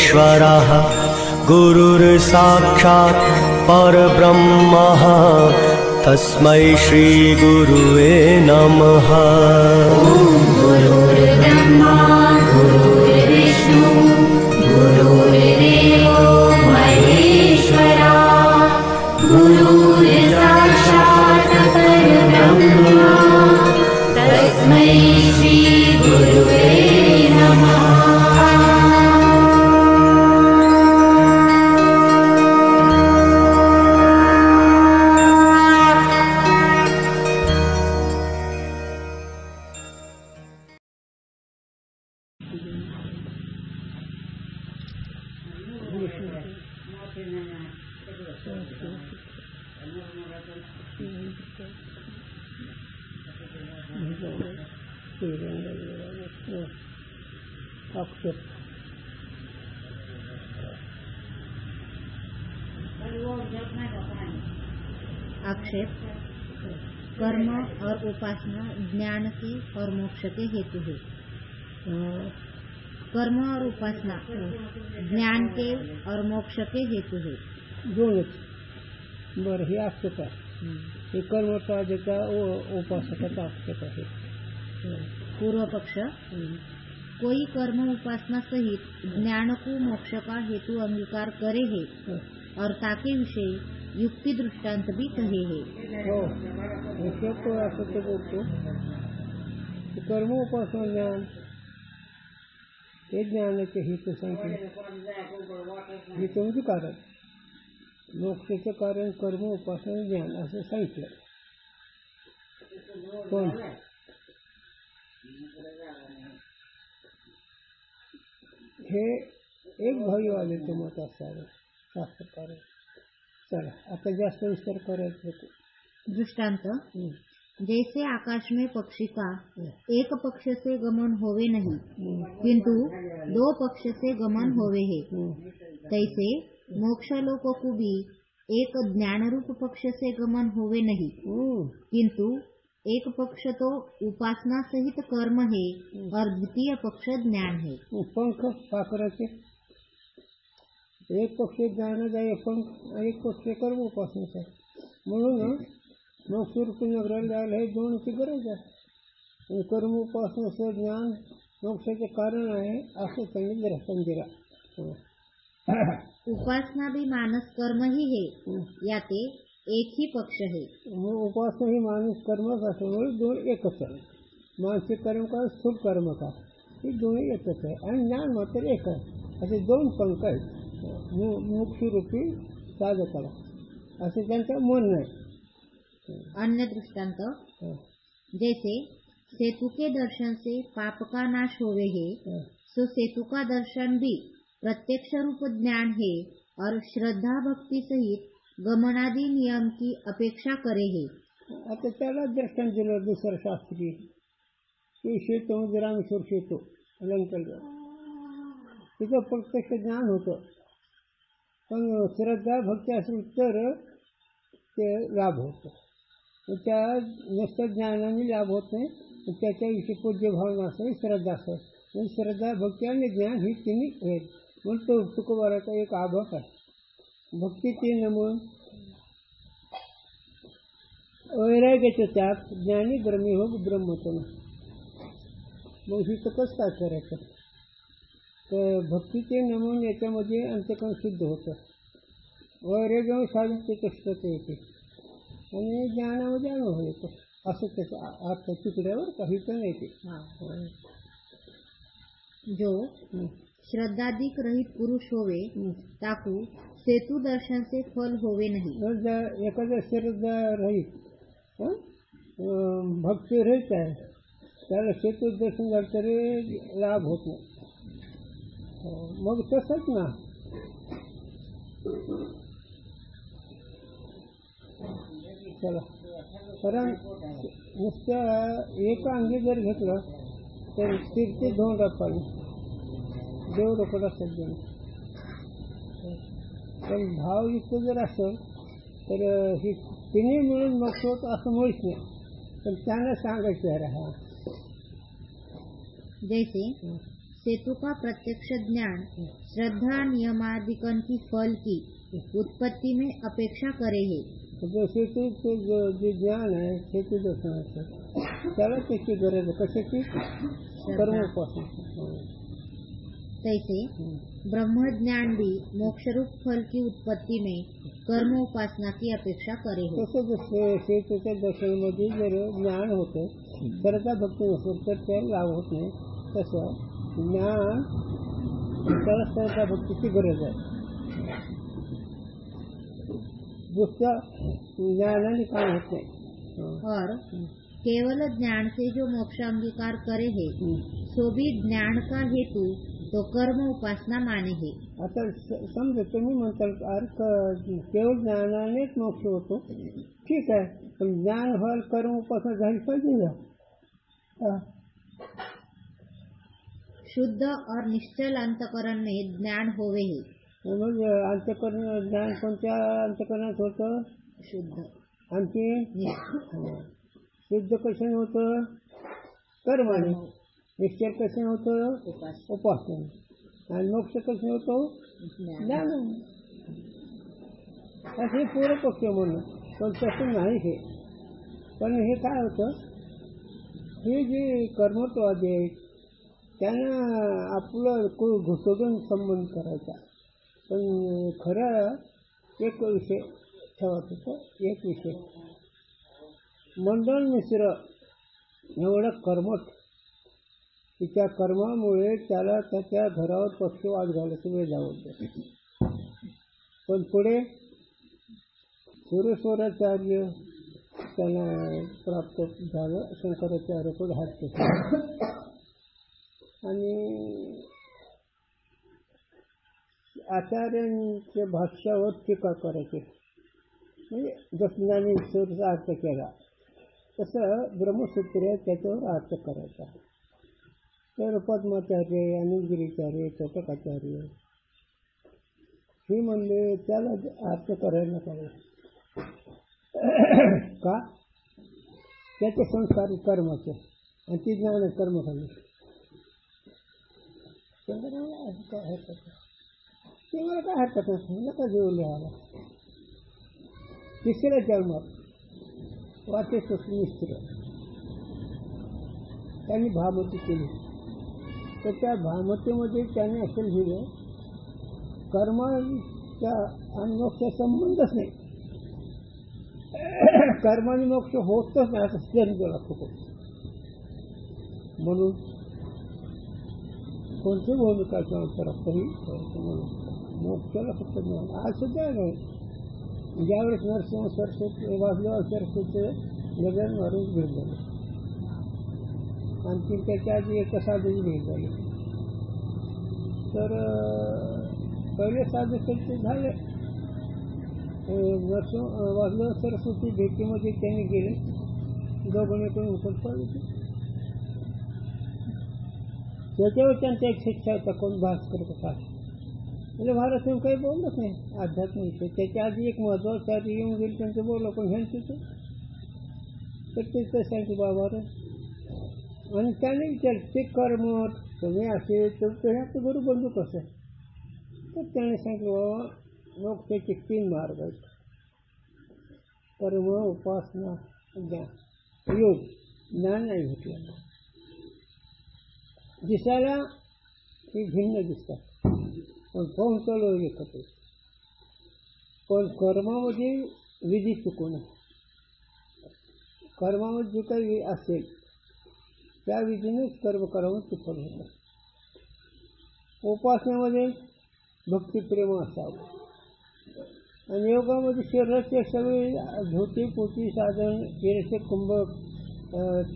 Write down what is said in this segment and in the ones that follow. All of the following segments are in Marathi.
परमेश्वरः गुरुर्साक्षात् परब्रह्मः तस्मै श्री गुरुवे नमः। गुरुर्ब्रह्मा गुरुर्विष्णु गुरुर्देवो महेश्वरा गुरुर्साक्षात् परब्रह्मा तस्मै श्री गुरुवे नमः। आक्षेप। कर्म और उपासना ज्ञान के और मोक्ष के हेतु है। कर्म और उपासना ज्ञान के और मोक्ष के हेतु है। दोनों बरं हे आक्षेप आहे। हे कर्मचा ज्याचा उपासकाचा आक्षेप आहे। पूर्व पक्ष। कोई कर्म उपासना सहित ज्ञान को मोक्ष का हेतु अंगीकार करे है और ताके विषयी युक्ति दृष्टांत भी कहे है। हो तो असं तो बोलतो कर्म उपासना ज्ञान हे ज्ञानाचे हेतू सांगितले। हेतू म्हणजे कारण, मोक्षाचे कारण कर्म उपासना ज्ञान असं सांगितलं। पण हे एक भाईवालेचं मत असावं शास्त्रकार। चला आता जास्त विस्तार करायचं। दृष्टांत। जैसे आकाश में पक्षी का एक पक्ष से गमन होवे नहीं किंतु दो पक्ष से गमन होवे है, तैसे मोक्ष लोक को भी एक ज्ञान रूप पक्ष से गमन होवे नहीं किंतु एक पक्ष तो उपासना सहित कर्म है और द्वितीय पक्ष ज्ञान है। पंख पाखराचे एक पक्ष ज्ञानाचा एक पक्ष कर्म उपासनेचा म्हणून मोक्ष रूपी नगराला जायला हे दोनची गरज आहे। कर्म उपासनेचं ज्ञान मोक्षाचे कारण आहे असं सांगितलं समजेला। उपासना भी मानस कर्म ही है, याते एक ही पक्ष है। उपासना ही मानस कर्मच असल्यामुळे दोन एकच आहे। मानसिक कर्म का स्थूल कर्म का हे दोन्ही एकच आहे आणि ज्ञान मात्र एक आहे। असे दोन पंख आहेत मोक्षरूपी साधकाला असे त्यांचं म्हणणं आहे। अन्य दृष्टांत। जैसे सेतु के दर्शन से पाप का नाश होवे है, सो सेतु का दर्शन भी प्रत्यक्ष रूप ज्ञान है और श्रद्धा भक्ति सहित गमनादि नियम की अपेक्षा करे है। आता त्याला दर्शन दिलं दुसरं शास्त्री ते शेतो म्हणजे रामेश्वर शेतो अलंकल तिथं प्रत्यक्ष ज्ञान होतं, पण श्रद्धा भक्ती असेल तर ते लाभ होतो। त्या नुसतं ज्ञानाने लाभ होत नाही, त्याच्याविषयी पूज्य भावना असेल श्रद्धा असेल म्हणजे श्रद्धा भक्ती आणि ज्ञान ही तिन्ही आहेत। म्हणून तो तुकोबाराचा एक आभास आहे। भक्ती ते नमून वैराग्याचे त्याग ज्ञानी ब्रह्मी हो ब्रह्मतम। मग ही तर कसं काय करायचं तर भक्ती ते नमून याच्यामध्ये अंतकरण शुद्ध होतं, वैराग्य साधन ते कष्टाचं येते आणि ज्ञानामध्ये अनुभव येतो असं त्याचं आता तिकड्यावर काही पण येते। जो श्रद्धाधिक रहित पुरुष होवे ताकू सेतु दर्शन से फल होवे नहीं। एखाद्या श्रद्धा रहित भक्ती रहित आहे त्याला सेतु दर्शन झालं तरी लाभ होत नाही। मग तसंच ना चला कारण नुसत्या एका अंगी जर घेतलं तर तीर्थे धोंडा पाणी देव रोकडा सज्जन। पण भावयुक्त जर असेल तर ही तिन्ही मिळून मोक्ष होत असं मुळीच नाही, पण त्यांना सांगायचं राहा। जैसे सेतु का प्रत्यक्ष ज्ञान श्रद्धा नियमादिकन की फल की उत्पत्ति में अपेक्षा करे है। तो सेतूचं जे ज्ञान आहे सेतू दर्शनाचं त्याला त्याची गरज आहे. कशाची? कर्मोपासना. तैसे ब्रह्मज्ञान भी मोक्षरूप फल की उत्पत्ति में कर्म उपासना की अपेक्षा करे है. तसं सेतूच्या दर्शनामध्ये जर ज्ञान होतं श्रद्धा भक्ती नसेल तर त्याला लाभ होत नाही. तसं ज्ञान त्याला श्रद्धा भक्तीची गरज आहे. दुसऱ्या ज्ञानाने काम होत नाही. और केवल ज्ञान से जो मोक्ष अंगीकार करे है सो भी ज्ञान का हेतु तो कर्म उपासना माने है. आता समजा तुम्ही म्हणताल अरे केवळ ज्ञानानेच मोक्ष होतो, ठीक आहे, पण ज्ञान व्हायला कर्म उपासना झाली पाहिजे ना. शुद्ध और निश्चल अंतकरण में ज्ञान होवे है. मग अंतकरण ज्ञान कोणत्या अंतकरणात होतं? शुद्ध. आणखी शुद्ध कशाने होतं? कर्माने. निश्चय कशाने होतं? उपासना. आणि मोक्ष कशाने होतो? ज्ञानाने. असे पूर्वपक्ष म्हणणं, पण तसं नाही हे. पण हे काय होतं, हे जे कर्मत्वादी आहेत त्यांना आपलं घुसडून संबंध करायचा. पण खरं एक विषय ठेवत होतं. एक विषय मंडळ मिश्र एवढं कर्मठ की त्या कर्मामुळे त्याला त्याच्या घरावर पक्षवाद घालायचं वेळ जावं. पण पुढे सुरेश्वराचार्य त्यांना प्राप्त झालं. शंकराचार्य पुढे हात केला आणि आचार्यांच्या भाष्यावर टीका करायची. म्हणजे ज्ञानेश्वरचा अर्थ केला तसं ब्रह्मसूत्र त्याच्यावर अर्थ करायचा. तर पद्माचार्य, अनिलगिरीचार्य, चटकाचार्य हे म्हणले त्याला अर्थ करायला पाहिजे. का? त्याचे संस्कार कर्माचे आणि ती ज्ञान कर्म खाली काय हरकत ते मला काय हरकत नाही. नका जीव लिहायला. तिसऱ्या जन्मात वाचेश्वर त्यांनी भामती केली. तर त्या भामतीमध्ये त्याने असं लिहिलं कर्माचा आणि मोक्ष संबंधच नाही. कर्माने मोक्ष होतच नाही असं स्टेन केला खूप. म्हणून कोणती भूमिका करा तरी मोक्षाला फक्त ज्ञान. आज सुद्धा नाही. ज्यावेळेस नरसिंह सरस्वती वासुदेव सरस्वतीचे लग्न मारून भेट झाले. आणखी त्याच्या आधी एका साधूची भेट झाली. तर पहिले साधू ते झाले. नरसिंह वासुदेव सरस्वती भेटीमध्ये त्यांनी गेले. दोघांकडून उचल पडली. त्याच्यावर त्यांचा एक शिक्षा होता. कोण भास करत होता म्हणजे महाराज तुम्ही काही बोललंच नाही अध्यात्म विषय. त्याच्या आधी एक महत्वाचार्य येऊन गेले, त्यांचं बोललं पण ह्यांचं तर ते सांगते बाबा. आणि त्याने विचारलं ते कर्म तुम्ही असे तर ह्याचं गुरु बंधू कसं. तर त्याने सांगितलं बाबा लोक त्याचे 3 मार्ग आहेत. कर्म, उपासना, ज्ञान. योग ज्ञान नाही घेतलं. दिसायला हे भिन्न दिसतात पण पाहून चालू एकत्र. पण कर्मामध्ये विधी चुकू नये. कर्मामध्ये जे काही असेल त्या विधीनेच कर्म करावं ते फल होतं. उपासनेमध्ये भक्तिप्रेम असावं. आणि योगामध्ये शरीराचे सगळे धोती पोती साधन हिरसे कुंभक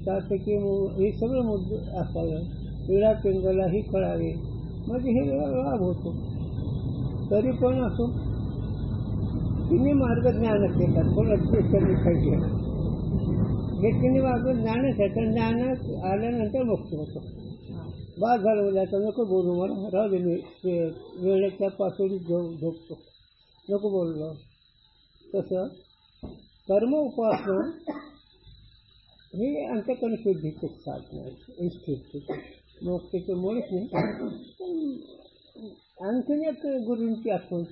ताटके हे सगळे मुद्दे असावे. पिढा पिंगलाही कळावे म्हणजे हे लाभ होतो. तरी पण असो तिन्ही मार्ग ज्ञानात येतात. पण अतिशय पाहिजे हे तिन्ही मार्ग ज्ञानच आहे. तर ज्ञानात आल्यानंतर मोक्ष होतो. बाद झालं म्हणजे आता नको बोलू मला राहू दे. मी वेळेच्या पातळीत झोपतो नको बोललो. तसं कर्म उपासना हे अंतकरण शुद्धीचे साधन आहे. मोक्षाचं मुळीच नाही. आणखीन एक गुरूंची आठवण,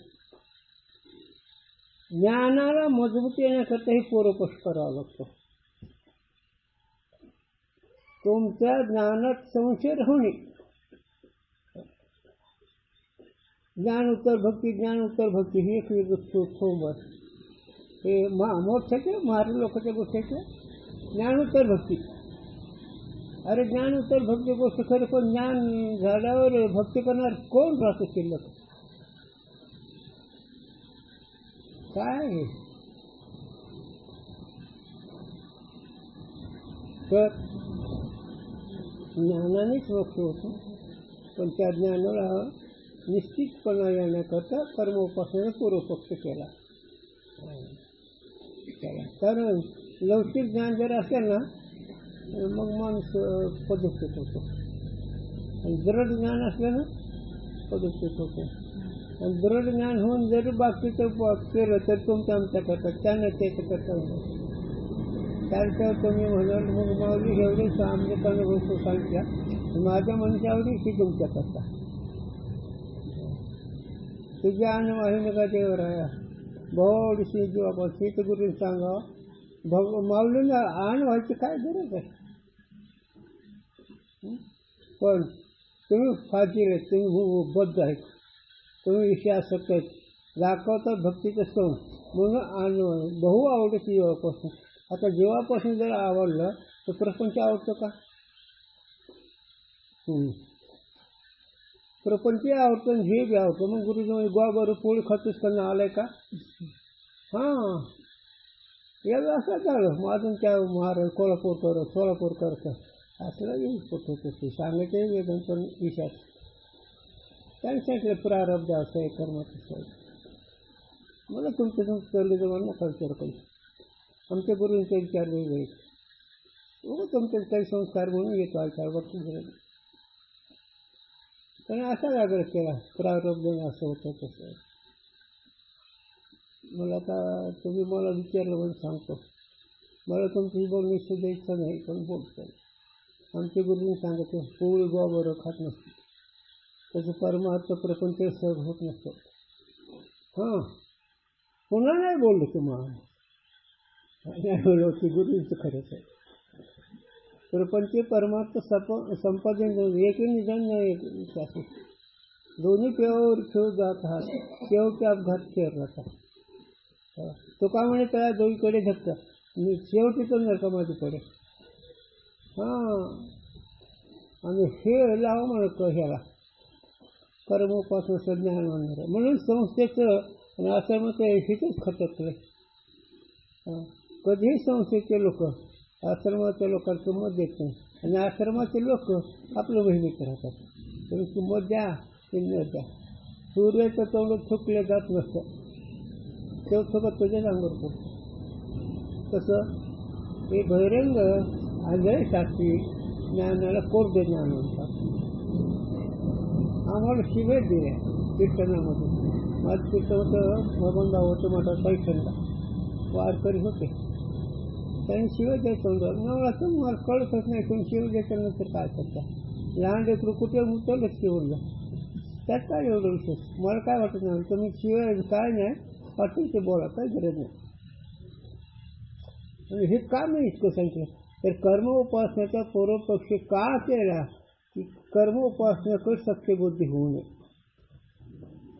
ज्ञानाला मजबूती येण्याकरता ही पूर्वपक्ष करावा लागतो. तुमच्या ज्ञानात संशय राहू नये. ज्ञान उत्तर भक्ती, ज्ञान उत्तर भक्ती ही एक सोबत हे मोक्षाच्या महाराज लोकांच्या गोष्टीच्या ज्ञान उत्तर भक्ती. अरे ज्ञान उत्तर भक्ती गोष्ट खरं, पण ज्ञान झाल्यावर भक्ती करणार कोण राहतो शिल्लक? काय आहे? तर ज्ञानानेच मोक्ष होतो, पण त्या ज्ञानाला निश्चितपणा येण्याकरता कर्मोपासनेने पूर्वपक्ष केला. कारण लौकिक ज्ञान जर असेल ना मग माणूस पदच्युत होतो, आणि दृढ ज्ञान असलं ना पदच्युत होतो. आणि दृढ ज्ञान होऊन जर बाकीचं केलं तर तुमच्या आमच्या करतात, त्यानं त्याचं करता होतं. त्यानंतर तुम्ही म्हणाल मग माऊली एवढे आमच्याकडे गोष्ट सांगितल्या, माझ्या मनाच्या आवडी ती तुमच्या करता. तुझ्या अन्न वाहिनी का देवर आहे भोडशी जीवापासून तर गुरुने सांगावं, माऊलीला आण व्हायची काय गरज आहे? पण तुम्ही फाजील आहेत, तुम्ही बद्ध आहेत, तुम्ही विषयासक्त आहेत, दाखवतात भक्तीचं सोन म्हणून आण बहु आवडते जीवापासून. आता जीवापासून जर आवडलं तर प्रपंच आवडतो का? प्रपंच आवडतं आणि हे बी आवडतं. मग गुरुजी म्हणजे गोबरं पोळी खातोच त्यांना आलाय का? हां, याला असं झालं माझून त्या महाराज सोलापूर करतं असलं येईल होतं ते सांगायचं वेदन, पण विषयात त्यांनी सांगितलं प्रारब्ध असं आहे कर्माचं. मला तुमचं चाललं तर मला नका विचार करू. आमच्या गुरुंचे विचार वेगळे आहेत. तुमचे काही संस्कार म्हणून येतो आचार बघतो. त्याने असाच आग्रह केला, प्रारब्ध असं होतं तसं. मला आता तुम्ही मला विचारलं म्हणून सांगतो, मला तुमची बोलणी सुद्धा इच्छा नाही, पण बोलतो. आमच्या गुरुंनी सांगितलं पोळी गोबरं खात नसते, त्याचं परमार्थ प्रपंच सहज होत नसतं. हां, पुन्हा नाही बोललो तुम्हाला, नाही बोललो की गुरुंचं खरंच आहे. प्रपंच परमार्थ संपादन एकही निधन नाही, दोन्ही पेवर खेळ जात आहात, शेवटी अपघात खेळ राहतात. तो का म्हणे त्या दोन्हीकडे धक्का शेवटी तो नरकामध्ये पडे. हां, आणि हे लाव म्हणत ह्याला कर्मोपासनेचं ज्ञान म्हणणार. म्हणून संस्थेचं आणि आश्रमाचं हितच खटकलं. कधीही संस्थेचे लोक आश्रमाच्या लोकांचं मत देत नाही, आणि आश्रमाचे लोक आपलं बहिणीत राहतात. तरी किंमत द्या की न द्या. सूर्याचं तोंड थुकलं जात नसतं, तेव्हा सोबत तुझ्याच अंगावर पडतो. तसं हे बहिरंग आंधळे शास्त्री ज्ञानाला कोरडे ज्ञान म्हणतात. आम्हाला शिवे दिल्या कीर्तनामध्ये. माझं कीर्तन होतं भगवंतभाव होतं माझा पैठणला, वारकरी होते. त्यांनी शिव द्यायचं मला तुम्हाला कळतच नाही, तुम्ही शिव द्यायच्यानंतर काय करता? लहान लेकरू कुठे मुतलंच शिवलं, त्यात काय एवढं विशेष? मला काय वाटत नाही, तुम्ही शिव काय नाही वाटतं ते बोला, काही गरज नाही. आणि हे का मी इतकं सांगितलं तर कर्म उपासनेचा पूर्वपक्ष का केला की कर्म उपासनेकडे सत्यबुद्धी होऊ नये.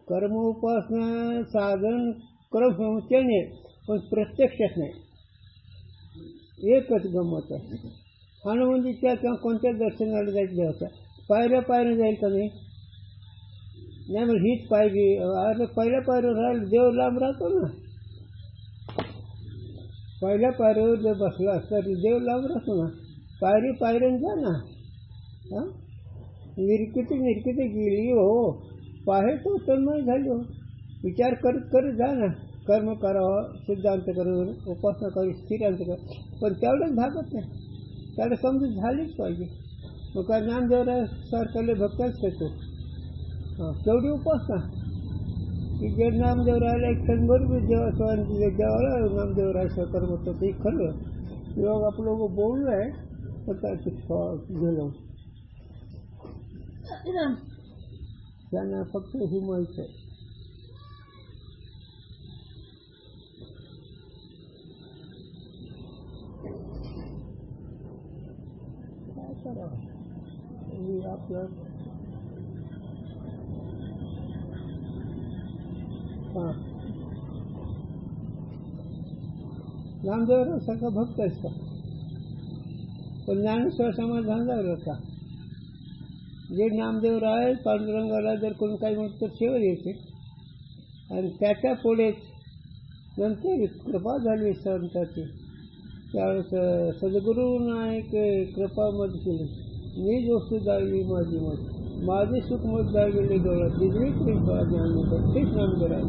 कर्म उपासना साधन क्रम त्याने पण प्रत्यक्षात नाही. एकच गमत आहे. हनुमंतीच्या किंवा कोणत्या दर्शनाला जायचं देवाच्या पायऱ्या जाईल का नाही? नाही मग हीच पाहिजे. अरे पहिल्या पायऱ्यावर राहिलं देव लांब राहतो ना. पहिल्या पायऱ्यावर जर बसला तर देव लांब राहतो ना. पायऱ्यानं जा ना. हां, निरकिती गेली हो, पाहे तो तन्मय झालो. विचार करत जा ना. कर्म करावं, सिद्धांत करून उपासना करावी, स्थिरांत करावं, पण तेवढंच भागत नाही. त्याला समजून झालीच पाहिजे. मग काय नामदेवराय सारखाले भक्ताच करतो. हां, तेवढी उपासना की जे नामदेवरायला एक क्षणभर बी देवाला नामदेवराय सहकार होतं ते खरं. योग आपलं बोललं आहे पण त्याची गेलो त्यांना फक्त ही माहीत आहे. काय करावं हे आपलं नामदेवराव सगळा भक्त असतो, पण ज्ञानेश्वर समाधान झालं का जे नामदेवराव आहे पांडुरंगाला जर कोणी काही म्हणत तर सेवा द्यायचे आणि त्याच्या पुढेच नंतर कृपा झाली संताची. त्यावेळेस सद्गुरूंना एक कृपामध्ये केली, मीच वस्तू जाळली माझी मत, माझे सुख मत जाळलेले डोळ्यात दिली कृपा ज्ञान तेच नामदेवराव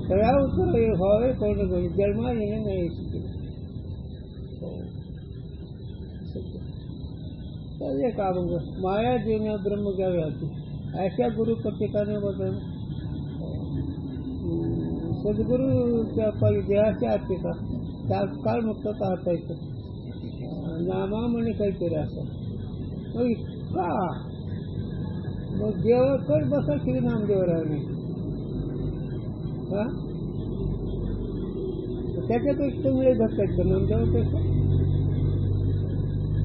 सगळ्या उत्तर व्हावे कोण कोणी जन्मा येणे नाही शिकले. चलिए का माया जीवन ब्रह्म ज्ञान होती ऐसा गुरु प्रत्येकाने बदल सद्गुरूच्या देहाच्या आत्मिका तात्काळ मुक्तता हटायचं नामा म्हणे काहीतरी असं का मग देवाकडे बसा श्री नामदेवरावने हा त्याच्यापेक्षा मिळे धक्कायचं नामदेवापेक्षा.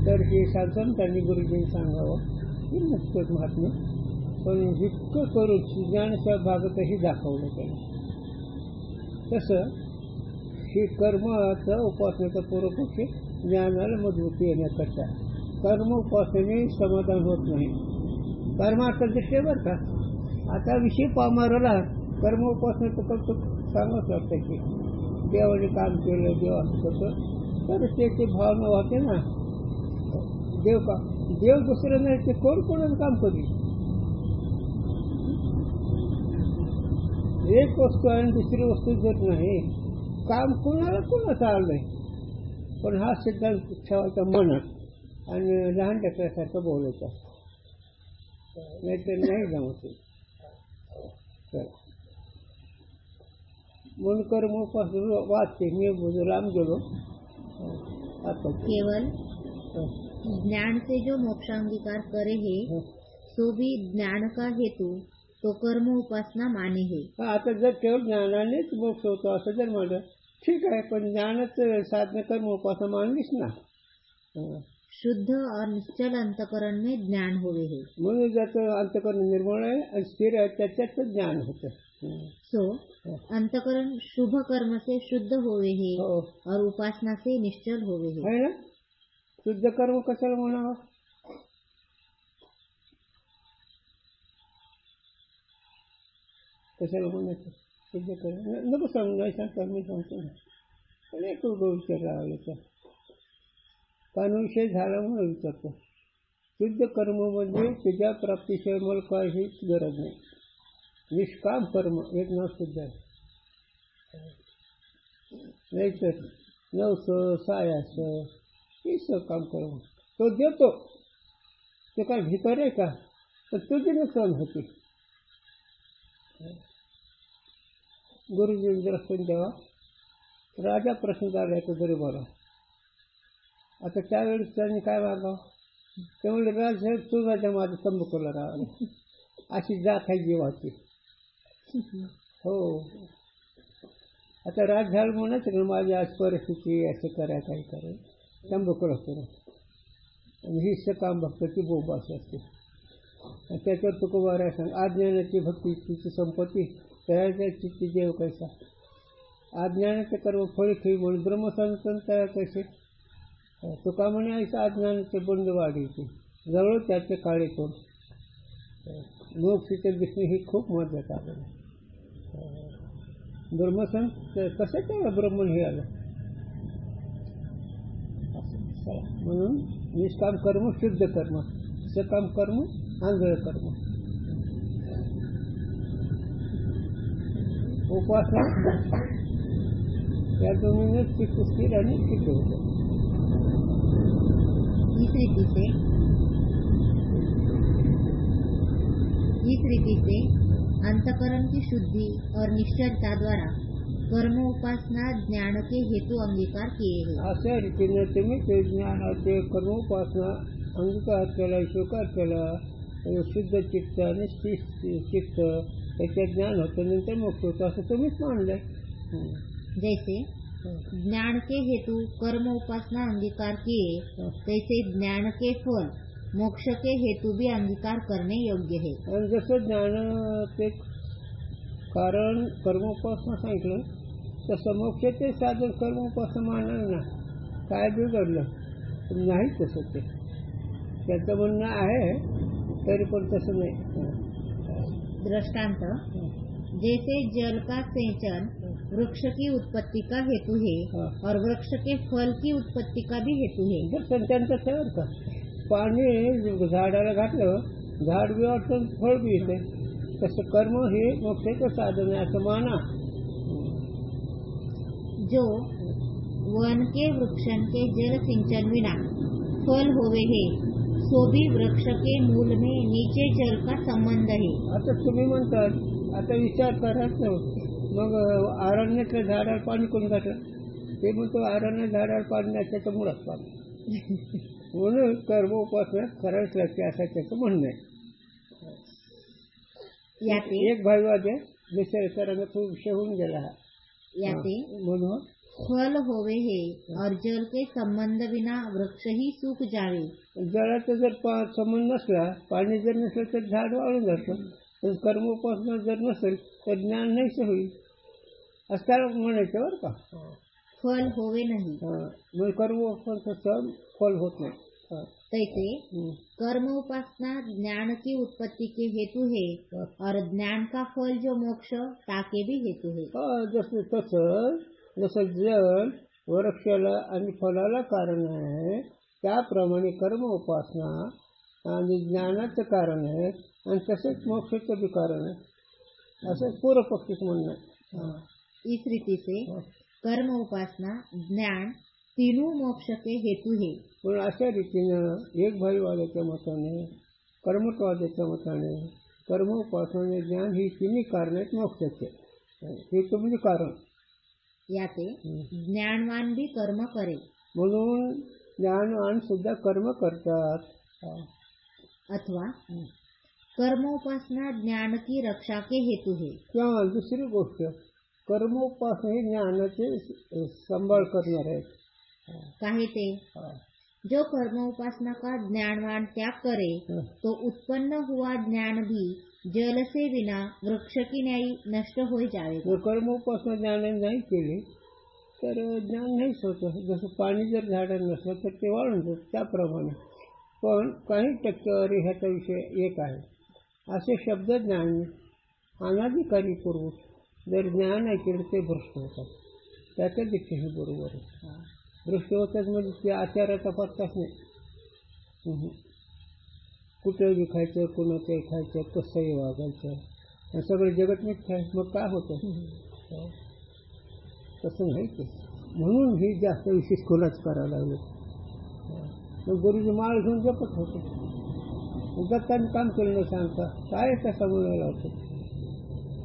तर हे शासन त्यांनी गुरुजींनी सांगावं की नसतंच महात्म्य, पण जितकं करून ज्ञानाच्या भागातही दाखवलं त्यांनी. तसं हे कर्माचा उपासनेचा पूर्वपक्षी ज्ञानाला मजबूती येण्याकरता कर्म उपासनेने समाधान होत नाही. कर्मार्थ दृष्टी बरं का आता विषय पामाराला कर्म उपासनेचं फक्त सांगावंच लागतं की देवाने काम केलं देव असं होतं तर त्याची भावना होते ना. देव का देव दुसरं नाही ते कोण कोणाचं काम करेल. एक वस्तू आणि दुसरी वस्तू जर नाही काम कोणाला कोणाचं आलंय, पण हा सिद्धांत ठेवायचा मनात आणि लहान लेकरासारखं बोलायचं नाहीतर नाही जमत. म्हणून कर्म उपासन वाचते मी राम गेलो आता केवल ज्ञान से जो मोक्षांगीकार करे है सो भी ज्ञान का हेतु तो कर्म उपासना माने है. आता जर केवळ ज्ञानानेच मोक्ष होतो असं जर म्हणलं ठीक आहे, पण ज्ञानच साधन कर्म उपासना मानलीच ना. शुद्ध और निश्चल अंतकरण में ज्ञान होवे है. म्हणून ज्याचं अंतकरण निर्मळ आहे आणि स्थिर आहे त्याच्यात ज्ञान होतं. सो अंतकरण शुभ कर्म से शुद्ध होवे है और उपासना से निश्चल होवे है. है ना. शुद्ध कर्म कशाला म्हणावं. कशाला म्हणायचं शुद्ध कर्म नको सांगू नाही सांगता मी सांगतो ना. पण एक विचार राहिला कानविषय झाला म्हणून विचारतो. शुद्ध कर्म म्हणजे तुझ्या प्राप्तीशिवाय मला काहीच गरज नाही. निष्काम कर्म एक नाव शुद्ध आहे. नाहीतर नवसं सायासं हे काम कर्म तो देतो ते काय भीतर आहे का, तर तुझी नुकसान होते. गुरुजी दर्शन द्यावा. राजा प्रश्न झाला आहे तो गरीबाला. आता त्यावेळेस त्यांनी काय मागावं ते म्हणजे राजसाहेब तू राजा माझं तंबाखूला राहावं अशी जात आहे जीवाची. हो आता राज झालं म्हणायचं का माझी आज परिस्थिती असं करा काही करा तंबाखूला करा आणि ही काम भक्त ती बोब अशी असते. त्याच्यावर तुकोबारा सांग अज्ञानाची भक्ती तिची संपत्ती तयार चित्ती देव कैसा. अज्ञानाचे कर्म फळी खेळी म्हणून ब्रह्मसंतन तयार कैसे. तुका म्हणे ऐसा अज्ञानाचे बंड वाढीचे जवळ त्याचे काळे कोण. मोक्षाच्या दृष्टीने ही खूप महत्वाचं आलं. ब्रह्मसंत कसं काय ब्रह्मन हे आलं. म्हणून निष्काम कर्म शुद्ध कर्म सकाम कर्म आंधळ कर्म उपासना या दोन्हीनेच ती स्थिर आणि टिकू होतं. इस रीति से अंतकरण की शुद्धि और निश्चलता द्वारा कर्म उपासना ज्ञान के हेतु अंगीकार किए हैं. अशा रीतीने तुम्ही ते ज्ञानाचे कर्म उपासना अंगीकार केला स्वीकार केला शुद्ध चित्त आणि चित्त त्याचे ज्ञान होतं, नंतर मोक्ष होतं असं तुम्हीच मानलंय. जैसे ज्ञान के हेतु कर्म उपासना अंगीकार किए, तैसे ज्ञान के फल मोक्ष के हेतु भी अंगीकार करणे योग्य है. आणि जसं ज्ञानाचे कारण कर्मोपासना सांगितलं, तसं मोक्षाचे साधन कर्मोपासना मानणार ना. काय बिघडलं? नाही तसं ते त्याचं म्हणणं आहे, तरी पण तसं नाही. दृष्टांत, जैसे जल का सेचन वृक्ष की उत्पत्ति का हेतु है और वृक्ष के फल की उत्पत्ति का भी हेतु है. जर संतांचं ठेवर का पाणी झाडाला घातलं, झाड बी वाटतं, फळ बी येते, तसं कर्म हे मोक्षाचं साधन आहे असं माना. जो वन के वृक्षन के जल सिंचन विना फल होवे है, सो भी वृक्ष के मूल में नीचे जल का संबंध है. आता तुम्ही म्हणतात, आता विचार करायचं, मग अरण्यातल्या झाडाला पाणी कोण घातलं? ते म्हणतो अरण्य झाडाला पाणी नाही, त्याचं मुळात पाणी. म्हणून कर्म उपासना करायच लागते असं त्याचं म्हणणं आहे. याते एक भाईवाद आहे, विचार करायला तो विषय होऊन गेला. याते म्हणून फल होवे है और जल के संबंध बिना वृक्ष ही सूख जावे. जळाचा जर संबंध नसला, पाणी जर नसलं तर झाड वाळून जातं. पण कर्मोपासना जर नसेल तर ज्ञान नाहीच होईल असं म्हणायचं बरं का. फल होवे नहीं. मग कर्मोपासनाचं फल होत नाही. तैसे कर्म उपासना ज्ञान की उत्पत्ति के हेतु है और ज्ञान का फल जो मोक्ष ताके भी हेतु है. जसं जल वृक्षाला आणि फलाला कारण आहे, त्याप्रमाणे कर्म उपासना आणि ज्ञानाचं कारण आहे, आणि तसंच मोक्षाचं बी कारण आहे, असं पूर्व पक्षीच म्हणणं आहे. इस रीति से कर्म उपासना ज्ञान तीनों मोक्ष के हेतु है. पण अशा रीतीनं एक भाईवादाच्या मताने, कर्मत्वादाच्या मताने, कर्म उपासना ज्ञान ही तिन्ही कारण आहेत मोक्षाचे. हेतू म्हणजे कारण. याते ज्ञानवान भी कर्म करे. म्हणून ज्ञानवान सुद्धा कर्म करतात. अथवा कर्मोपासना ज्ञान की रक्षा के हेतु है. किंवा दुसरी गोष्ट, कर्मोपासना हे ज्ञानाचे सांभाळ करणार आहेत. काहे ते जो कर्मोपासना का ज्ञानवान त्याग करे, तो उत्पन्न हुआ ज्ञान भी जल से बिना वृक्ष की न्यायी नष्ट हो जावे. जर कर्मोपासना ज्ञानाने नाही केली तर ज्ञान नाहीच होतं. जसं पाणी जर झाडाला नसलं तर ते वाळून जातं, त्याप्रमाणे. पण काही टक्केवारी ह्याचा विषय एक आहे. असे शब्द ज्ञान अनाधिकारीपूर्वक जर ज्ञान आहे केलं ते भ्रष्ट होतात. त्याच्या दृष्टीने बरोबर आहे. भ्रष्ट होतात म्हणजे ते आचाराचा पत्ताच नाही. कुठेही खायचं, कोणाचंही खायचं, कसंही वागायचं, आणि सगळं जगत मिथ्या आहे. मग काय होतं? तसं नाही ते. म्हणून ही जास्त विशेष खोलाच करायला लागले. मग गुरुजी माळ घेऊन जपत होते, जगताना काम केलं नाही सांगता काय त्याचा म्हणायला होतं.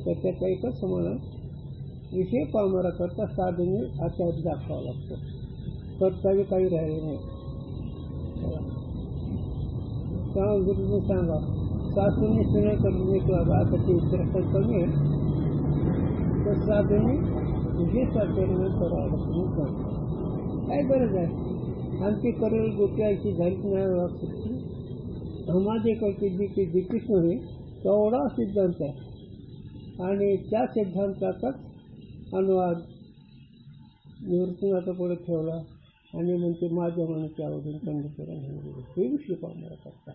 तर त्याचा एकच म्हणा, विषय पावणारा करता साधने आचार दाखवावा लागतो. कर्तव्य काही राहिले नाही. तेव्हा गुरुजी सांगा, सासूने सुने करून किंवा आता ते उत्तराखंड कमी आहे, तर साधने विशेष आचरण करावं लागतं. काय गरज आहे? आमची करेल गोट्याची झालीच नाही वागत. हमादे करते जी की जिकीच नव्हे तेवढा सिद्धांत आहे, आणि त्या सिद्धांताचाच अनुवाद निवृत्तीनाथा पुढे ठेवला आणि म्हणते माझ्या मनाच्या आवडून पंडितरा हे विषय पाहणारा करता.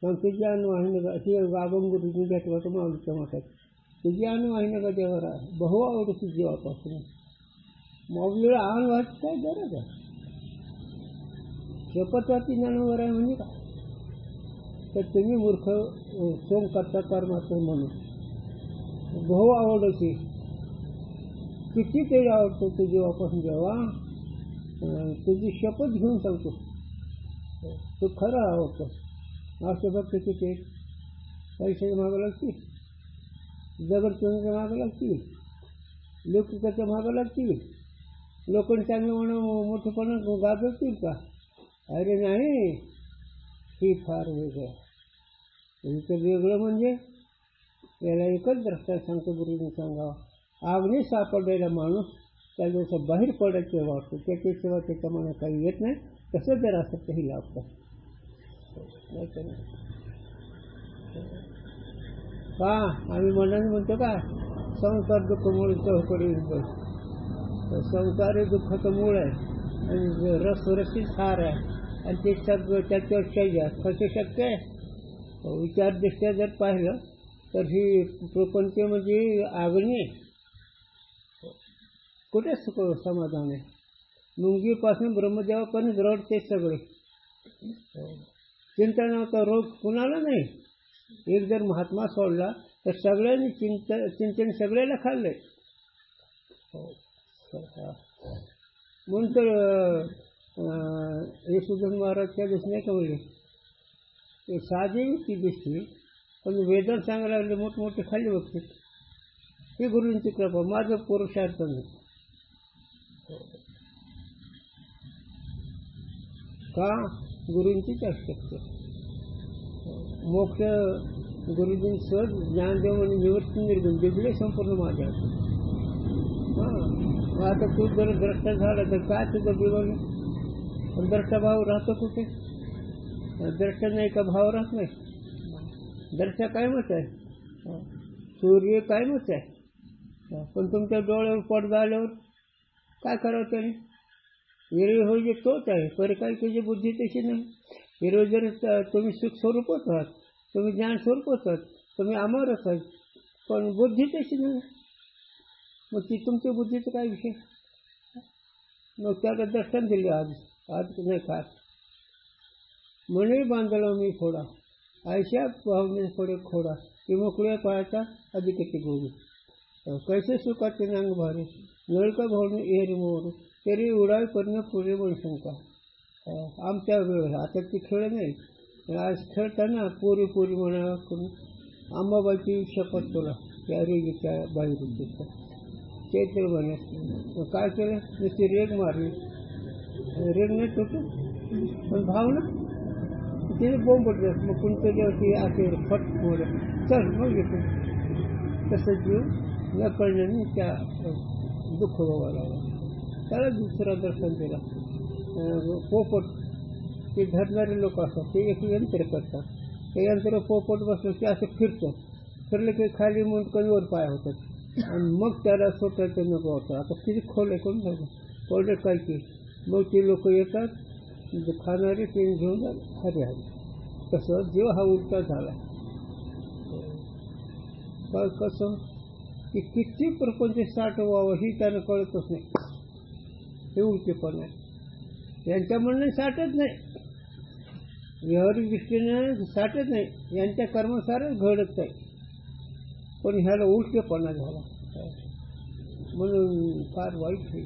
पण तुझी अनुवाहिनी हे गागम गुरुजी घेतला तर माऊलीच्या मठात तुझी अनुवाहिनी का देवारा बहु आवडती जीवापासून माऊलीला अनुवाद काय गरज आहे? शपथाची ज्ञानावर आहे म्हणजे काय? तर तुम्ही मूर्ख सोम करता कर्माचं म्हणून बहु आवडती किती तरी आवडतो तुझी जीवापासून. जेव्हा तुझी शपथ घेऊन सांगतो तो खरं आवडतो. असं बघ किती पैसे मागं लागतील, जगडचंद्र मागं लागतील, लौकिकाच्या मागं लागतील, लोकांनी चांगलं म्हणून मोठेपणा गाजवतील का? अरे नाही, ही फार वेगळं आहे. इथं वेगळं म्हणजे याला एकच दृष्टांत सांगतो गुरुने सांगावं. आग्नी सापडलेला माणूस त्या दिवसात बाहेर पडायचं वाटतो, त्याच्याशिवाय त्याच्या मनात काही येत नाही. तसं जर असं काही लाभतं का आम्ही मनाने म्हणतो का संसार दुःख मूळ चौकडी. संसार हे दुःखाचं मूळ आहे आणि रसरशीत सार आहे आणि ते सगळं त्याच्यावर शैया कसं शक्य आहे. विचारदृष्ट्या जर पाहिलं तर ही प्रपंच म्हणजे अग्नी. कुठे सुख समाधान आहे. मुंगीपासून ब्रह्मदेवापर्यंत रडते सगळे. चिंतनाचा रोग कुणाला नाही. एक जर महात्मा सोडला तर सगळ्यांनी चिंतन सगळ्याला खाल्लंय. म्हणून तर यशोधन महाराज त्या दिवशी नाही का म्हणले ते साधी ती दिसली पण वेदन सांगायला लागले मोठमोठे खाली बघते. ही गुरुंची कृपा, माझं पुरुषार्थ नाही. का गुरुंचीच आवश्यकता. मोक्ष गुरुजींनी सहज ज्ञानदेव आणि निवृत्ती निर्गुण दिले संपूर्ण माझ्या. हां आता तू जर द्रष्टा झाला तर काय तुझं बिघडलं. पण द्रष्टा भाव राहतो कुठे. द्रष्टा नाही का भाव राहत नाही. द्रष्टा कायमच आहे. सूर्य कायमच आहे. पण तुमच्या डोळ्यावर पडदा आल्यावर काय करावं त्याने. हिरवी होई तोच आहे. परिकालिकेची बुद्धी तशी नाही. हिरवी जर तुम्ही सुख स्वरूपच आहात, तुम्ही ज्ञान स्वरूपच आहात, तुम्ही अमरच आहात, पण बुद्धी तशी नाही. मग ती तुमच्या बुद्धीचं काय विषय. मग त्याला दर्शन दिले आज नाही काय म्हणे बांधलं मी थोडा आयशा भावने थोडे खोडा की मोकळ्या पायाचा अधिक गोळी. कैसे सुखाचे नांग भारे नळका भावने एर मोर तरी उडावी करणं पुढे शंका. आमच्या वेळ आता ती खेळ नाही. आज खेळताना पोरी म्हणा करून अंबाबाईची शपथ तुला त्या रेगीच्या बाहेर चैत्र म्हणे काय केलं नुसती रेग मारली. रेग नाही तुटून पण भावना तिने बोंब पडलं. मग कोणत्या दिवशी असे फट मोर चल मग येतो. तसं जीव न कळल्याने त्या दुःख व्हावं लागलं. त्याला दुसरा दर्शन दिला. पोपट ते धरणारे लोक असतात ते एक यंत्र करतात. ते यंत्र पोपट बसलं की असं फिरलं की खाली मुंडकणीवर पाय होतात आणि मग त्याला स्वतःचं नको होतं. आता किती खोल कोण जातं खोल काय की मग ते लोक येतात खाणारे ते घेऊन जातात हरे हरे. तसं जीव हा उलटा झाला. कसं की किती प्रपंच साठ व्हावं ही त्याला कळतच नाही. हे उलटेपण आहे. यांच्या म्हणणं साठत नाही. व्यावहारिक दृष्टीनं साठत नाही. यांच्या कर्मासारच घडत आहे. पण ह्याला उलटेपणा झाला म्हणून फार वाईट होईल.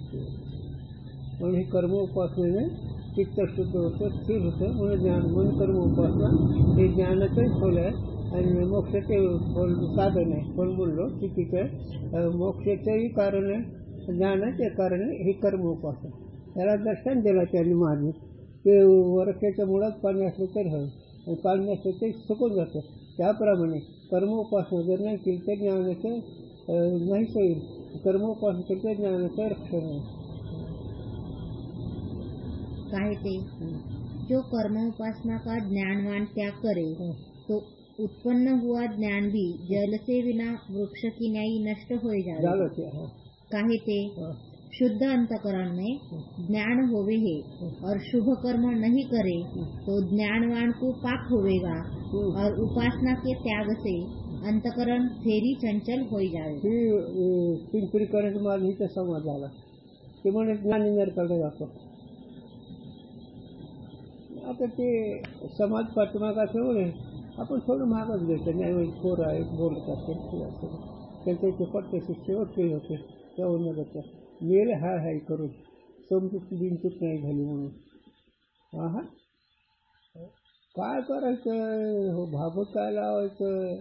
म्हणून हे कर्म उपासनेने चित्त शुद्ध होतं स्थिर होतं. म्हणून ज्ञान मन कर्म उपासना हे ज्ञानाचंही खोल आहे आणि मोक्षाचे खोल साधन आहे. खोल बोललो चुकीचं आहे. मोक्षाचंही कारण आहे ज्ञानाचे कारण आहे हे कर्म उपासना. त्याला दर्शन दिला त्यांनी मारले ते वरख्याच्या मुळात पाणी असलं तर हवं पाणी असलं ते सुकून जातं. त्याप्रमाणे कर्म उपासना जर नाही केली तर ज्ञानाचं नाहीच होईल. कर्म उपासना केली तर ज्ञानाचं रक्षण आहे. कहते जो कर्म उपासना का ज्ञानवान त्याग करे तो उत्पन्न हुआ ज्ञान भी जल से बिना वृक्ष की न्यायी नष्ट हो जावे. कहते शुद्ध अंतकरण में ज्ञान होवे है और शुभ कर्म नहीं करे तो ज्ञानवान को पाप होवेगा और उपासना के त्याग से अंतकरण फेरी चंचल हो जावे. पिंपरी करंट मागणीचा संवाद झाला ते म्हणे ज्ञानी नरकाला जातो. आता ते समाज पाठीमागाचं वळे आपण थोडं मागच घ्यायचं. नाही पोरं आहेत बोलत असेल त्यांचे पट्टे शेवटचे होते तेव्हा नगरच्या मेल हा हाय करून समजूत बिनचूक नाही झाली म्हणून. हा काय करायचं हो भाबत काय लावायचं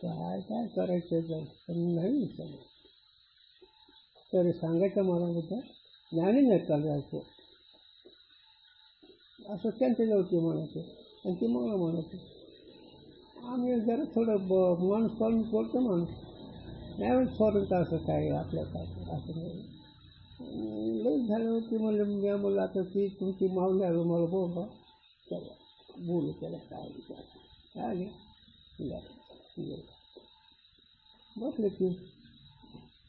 काय काय करायचं पण नाही समज. तर सांगायचं मला होतं ज्ञानी नरकाला जायचं असं त्यांच्या जवळचे म्हणायचं. आणि ती मला म्हणत आम्ही जरा थोडं माणूस पाहून बोलतो माणूस नाही सोडून असं काय आपलं काय असं नाही लई झालं होती म्हणलं आता ती तुमची मावली आलो मला बोलवा त्याला बोलू त्याला काय विचार आले बसले की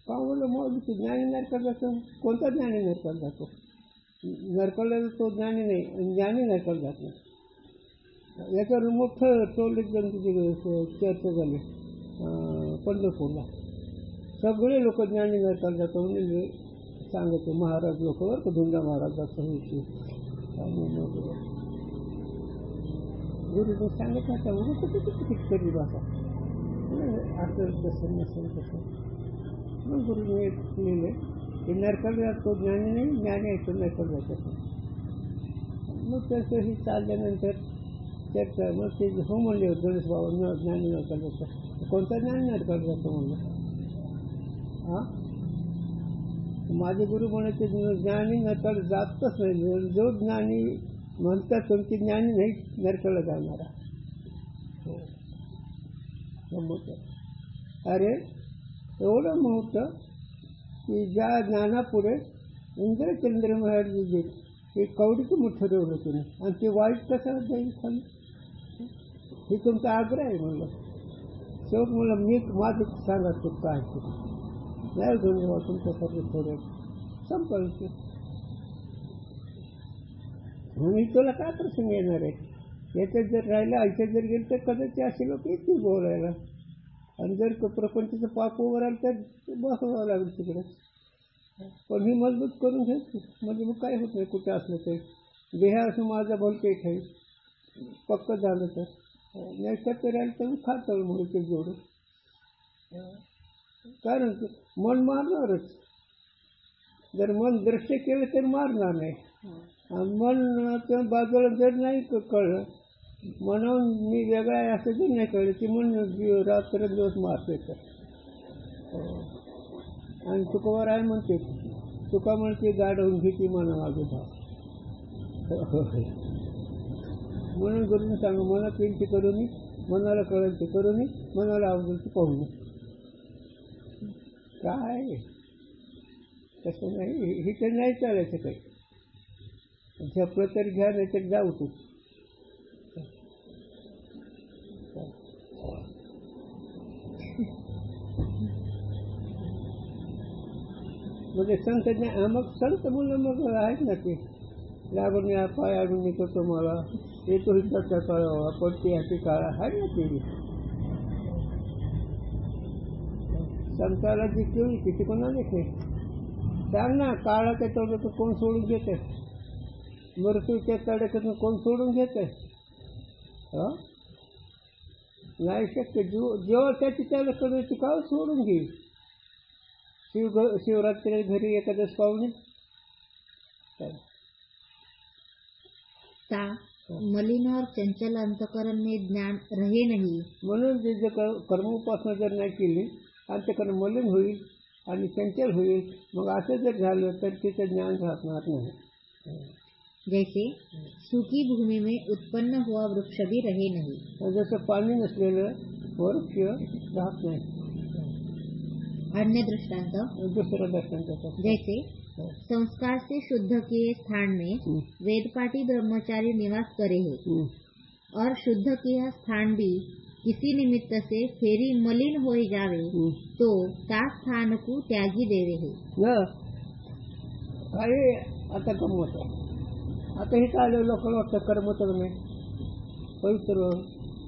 पाहुलं मग ज्ञानी नरकाला जातो कोणता ज्ञानी नरकाला जातो नरकाला तो ज्ञानी नाही ज्ञानी नरकाला जात नाही याच्यावर मोठं टोल एकदम तिथे चर्चा झाली पंढरपूरला सगळे लोक ज्ञानी नरकाला जातो म्हणजे सांगतो महाराज लोक बरं का धुंडा महाराज जातो गुरुजी सांगत नका किती कधी भाषा असं तसं नसेल तसं मग गुरुजी लिहिले की नरकाला जातो ज्ञानी नाही ज्ञानी आहे तो नरकाला जातो मग त्याचं हे चालल्यानंतर चर्चा मग ते हो म्हणले गणेश बाबा ज्ञानी नरकाला जातो कोणता ज्ञानी नरकाला जातो म्हणलं हां माझे गुरु म्हणायचे ज्ञानी नरकाला जातच नाही जो ज्ञानी म्हणतात तुमची ज्ञानी नाही नरकाला जाणारा अरे एवढं मुहूर्त की ज्या ज्ञानापुढे इंद्रचंद्र महाराज हे कवडीचं मोठं ठरवलं तुम्ही आणि ते वाईट कसं जाईल खाली हे तुमचा आग्रह आहे म्हणलं शेवट म्हणलं मी माझं सांगा तू काय नाही घेऊन तुमच्यासाठी थोडं संपल मी तुला काय प्रसंग येणार आहे याच्यात जर राहिलं आयुष्यात जर गेलं तर कदाचित असे लोक येतील बोलायला आणि जर प्रपंचाचं पाप उभं राहिलं तर बसवावं लागेल तिकडे पण ही मजबूत करून घ्यायची म्हणजे मग काय होत नाही कुठं असलं तरी देहा असं माझा भलपेट आहे पक्क झालं तर नाही सत्य राहिलं तर खातं म्हणून ते जोडून कारण मन मारणारच जर मन दृश्य केलं तर मारणार नाही मन बाजूला जर नाही कळलं म्हणून मी वेगळा आहे असं जर नाही कळलं की मन रात्र दिवस मारतोय तर आणि तुकोवर आहे म्हणते तुका म्हणते गाडवून घेते मना मागे भाव म्हणून गुरुने सांगू मनात विनंती करू नये मनाला कळेल ते करू नये मनाला आवडेल ते पाहू नये काय तसं नाही हे तर नाही चालायचं काही झपलं तर घ्या नाही तर जाऊ तू म्हणजे संत मग संत म्हणून मग आहेत ना ते लागून या पाय अडून निघतो मला येतो हिंदाचा काळावा पडते हाती काळा आहे ना ते संताला जी केली किती कोणा देखे सांग ना काळाच्या तोड्यातून कोण सोडून घेते मृत्यूच्या तड्यातून कोण सोडून घेते नाही शक्य जेव्हा त्याची त्याला करायची का सोडून घे शिवरात्री घरी एखादच पाहुणे मलिन और चंचल अंतकरण में ज्ञान रहे नहीं म्हणून जे कर्मोपासना जर नाही केली अंतकरण मलिन होईल आणि चंचल होईल मग असं जर झालं तर तिचं ज्ञान राहणार नाही जैसे सूखी भूमि में उत्पन्न हुआ वृक्ष भी रहे नहीं जसं पाणी नसलेलं वृक्ष राहत नाही अन्य दृष्टांत दुसरा दृष्टांत जैसे संस्कार से शुद्ध किए स्थान में वेदपाठी ब्रह्मचारी निवास करे है और शुद्ध किया स्थान भी किसी निमित्त से फेरी मलिन हो जावे तो त्या स्थान को त्यागी देवे है काही आता गमत आता हे काय लोकांना वाटतं कर्म तर नाही पवित्र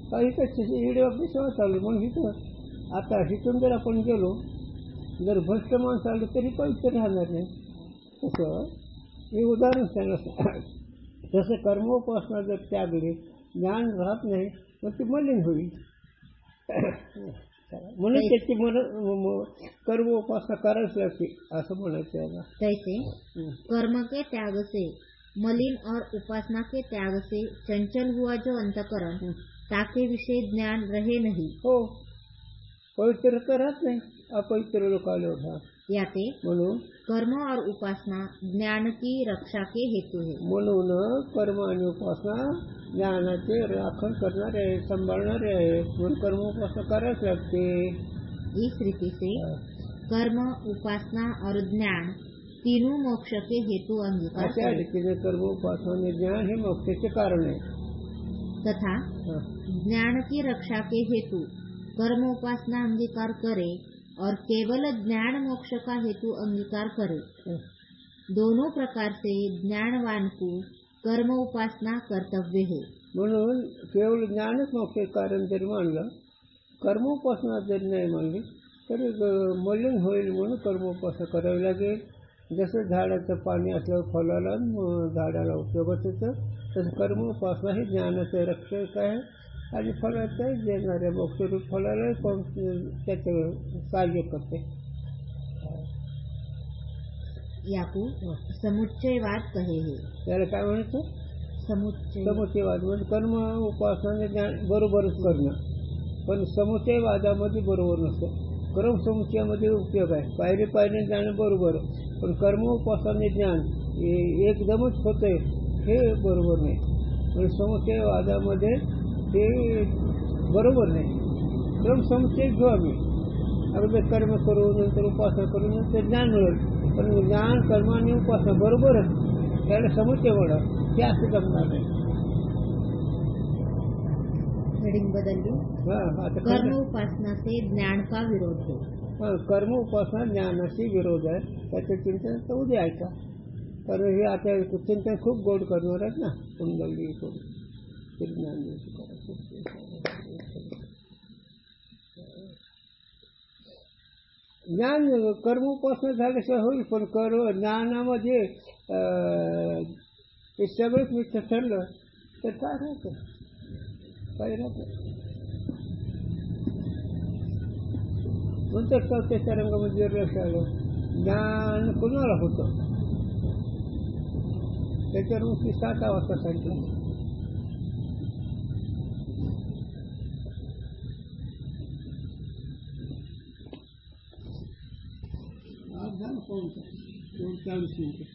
काही तर सेवा चालू म्हणून हिथं आता हिथून जर आपण गेलो जर भ्रष्ट माणसं आलं तरी पवित्र राहणार नाही तसं हे उदाहरण सांगा तसं कर्मोपासना जर त्यागली ज्ञान राहत नाही तर ती मलिन होईल म्हणून त्याची कर्मोपासना करायच लागते असं म्हणायचं याला तैसे कर्म के त्याग से मलिन और उपासना के त्याग से चंचल हुआ जो अंतकरण ताके विषय ज्ञान रहे नहीं हो पवित्र तर राहत नाही अपवित्र लोकाले उठा याते म्हणून कर्म और उपासना ज्ञान की रक्षा के हेतु है। म्हणून कर्म आणि उपासना ज्ञानाचे राखण करणारे आहे, सांभाळणारे आहे, म्हणून कर्म उपासना करायच लागते. इस रीति से कर्म उपासना और ज्ञान तीनों मोक्ष के हेतु अंगीकार अशा करें रीतीने कर्म उपासना आणि ज्ञान हे मोक्षाचे कारण आहे. तथा ज्ञान की रक्षा के हेतु कर्म उपासना अंगीकार करे और केवल ज्ञान मोक्ष का हेतु अंगीकार करे. दोनों प्रकार से ज्ञानवान को कर्म उपासना कर्तव्य है. म्हणून केवळ ज्ञानच मोक्षाचे कारण जरी मानलं, कर्म उपासना जरी नाही मानली तरी मलिन होईल. म्हणून कर्म उपासना करावी लागेल. जसं झाडाचं पाणी असल्यावर फळाला झाडाला उपयोगात येतं, तसं कर्म उपासना ही ज्ञानाचं रक्षक आहे आणि फळाचं देणाऱ्या मोक्षरूप फळाला त्याचं कार्य करते. याकू समुच्चयवाद कहे है. त्याला काय म्हणायचं? समुच्चयवाद म्हणजे कर्म उपासना ज्ञान बरोबरच करणं, पण समुच्चयवादामध्ये बरोबर नसतं. कर्म समुच्चयामध्ये उपयोग आहे, पायरी पायरी जाणं बरोबर, पण कर्म उपासना ज्ञान एकदमच होतंय हे बरोबर नाही. म्हणजे समुच्चयवादामध्ये ते बरोबर नाही. क्रम समुच्चय घेऊ आम्ही, अगोदर कर्म करू नंतर उपासना करू नंतर ज्ञान मिळेल, पण ज्ञान कर्म आणि उपासना बरोबरच, त्याला समुच्चय म्हणा ते असं जमणार नाही. हेडिंग बदलली. आता कर्म उपासना से ज्ञान का विरोध है. कर्म उपासना ज्ञानाशी विरोध आहे. त्याचं चिंतन तर उद्या ऐका, कारण हे आता चिंतन खूप गोड करणार आहेत ना. कुंडली ज्ञान कर्म उपासना झाल्याशिवाय होईल, पण ज्ञानामध्ये हे सगळंच मिथ्या ठरलं तर काय राहतं? काही राहतं. नंतर चौथ्या रंगामध्ये लक्ष आलं, ज्ञान कुणाला होतं त्याच्यावर मग 7 वाजता सांगितलं. आज झालं 40 मिनिटं.